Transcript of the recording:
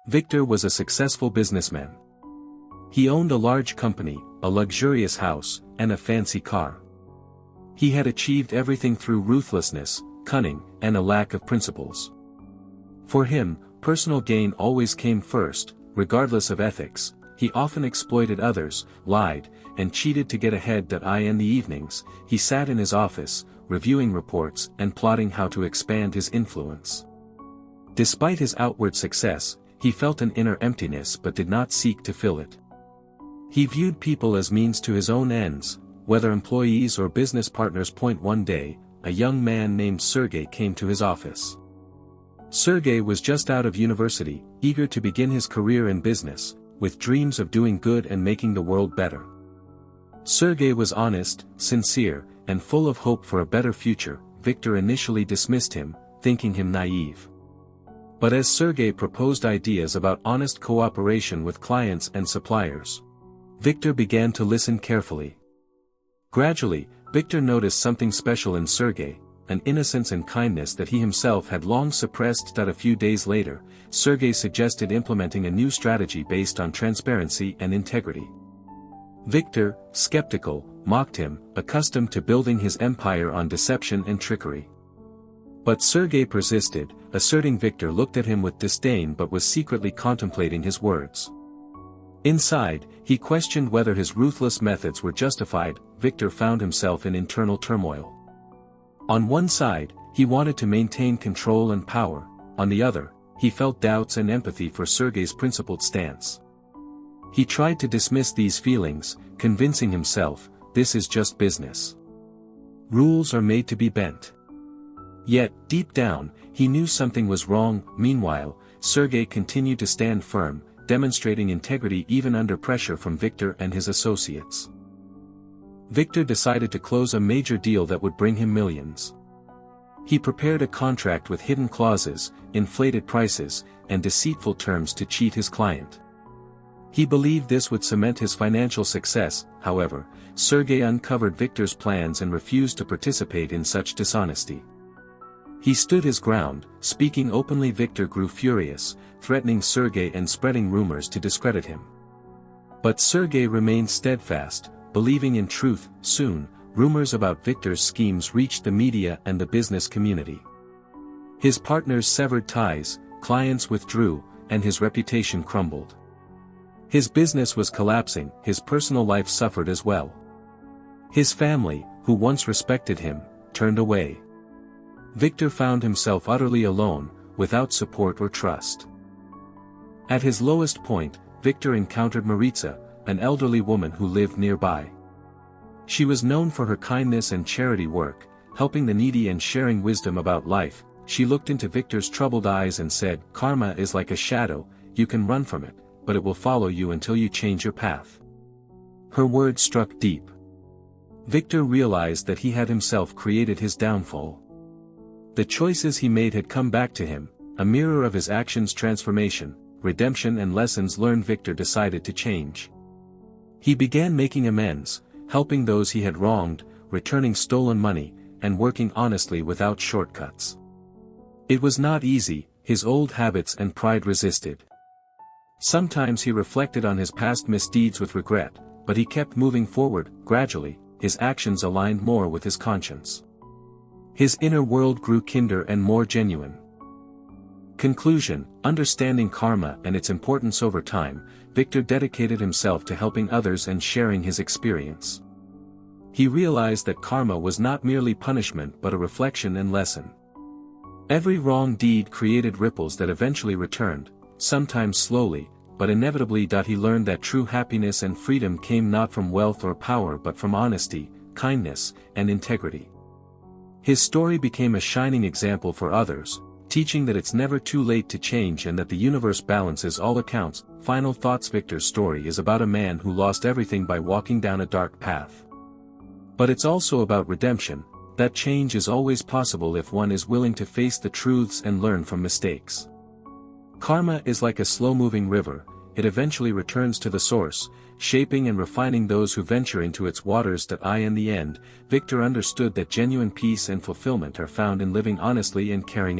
Viktor was a successful businessman. He owned a large company, a luxurious house, and a fancy car. He had achieved everything through ruthlessness, cunning, and a lack of principles. For him, personal gain always came first, regardless of ethics. He often exploited others, lied, and cheated to get ahead. In the evenings, he sat in his office, reviewing reports and plotting how to expand his influence. Despite his outward success, he felt an inner emptiness but did not seek to fill it. He viewed people as means to his own ends, whether employees or business partners. One day, a young man named Sergey came to his office. Sergey was just out of university, eager to begin his career in business, with dreams of doing good and making the world better. Sergey was honest, sincere, and full of hope for a better future. Viktor initially dismissed him, thinking him naive. But as Sergey proposed ideas about honest cooperation with clients and suppliers, Viktor began to listen carefully. Gradually, Viktor noticed something special in Sergey, an innocence and kindness that he himself had long suppressed. A few days later, Sergey suggested implementing a new strategy based on transparency and integrity. Viktor, skeptical, mocked him, accustomed to building his empire on deception and trickery. But Sergey persisted, asserting Viktor looked at him with disdain but was secretly contemplating his words. Inside, he questioned whether his ruthless methods were justified. Viktor found himself in internal turmoil. On one side, he wanted to maintain control and power, on the other, he felt doubts and empathy for Sergey's principled stance. He tried to dismiss these feelings, convincing himself, this is just business. Rules are made to be bent. Yet, deep down, he knew something was wrong. Meanwhile, Sergey continued to stand firm, demonstrating integrity even under pressure from Viktor and his associates. Viktor decided to close a major deal that would bring him millions. He prepared a contract with hidden clauses, inflated prices, and deceitful terms to cheat his client. He believed this would cement his financial success. However, Sergey uncovered Viktor's plans and refused to participate in such dishonesty. He stood his ground, speaking openly. Viktor grew furious, threatening Sergey and spreading rumors to discredit him. But Sergey remained steadfast, believing in truth. Soon, rumors about Viktor's schemes reached the media and the business community. His partners severed ties, clients withdrew, and his reputation crumbled. His business was collapsing, his personal life suffered as well. His family, who once respected him, turned away. Viktor found himself utterly alone, without support or trust. At his lowest point, Viktor encountered Maritza, an elderly woman who lived nearby. She was known for her kindness and charity work, helping the needy and sharing wisdom about life. She looked into Viktor's troubled eyes and said, "Karma is like a shadow, you can run from it, but it will follow you until you change your path." Her words struck deep. Viktor realized that he had himself created his downfall. The choices he made had come back to him, a mirror of his actions. Transformation, redemption and lessons learned. Viktor decided to change. He began making amends, helping those he had wronged, returning stolen money, and working honestly without shortcuts. It was not easy, his old habits and pride resisted. Sometimes he reflected on his past misdeeds with regret, but he kept moving forward. Gradually, his actions aligned more with his conscience. His inner world grew kinder and more genuine. Conclusion: understanding karma and its importance. Over time, Viktor dedicated himself to helping others and sharing his experience. He realized that karma was not merely punishment but a reflection and lesson. Every wrong deed created ripples that eventually returned, sometimes slowly, but inevitably. He learned that true happiness and freedom came not from wealth or power but from honesty, kindness, and integrity. His story became a shining example for others, teaching that it's never too late to change and that the universe balances all accounts. Final thoughts: Viktor's story is about a man who lost everything by walking down a dark path. But it's also about redemption, that change is always possible if one is willing to face the truths and learn from mistakes. Karma is like a slow-moving river, it eventually returns to the source, shaping and refining those who venture into its waters. In the end, Viktor understood that genuine peace and fulfillment are found in living honestly and caring.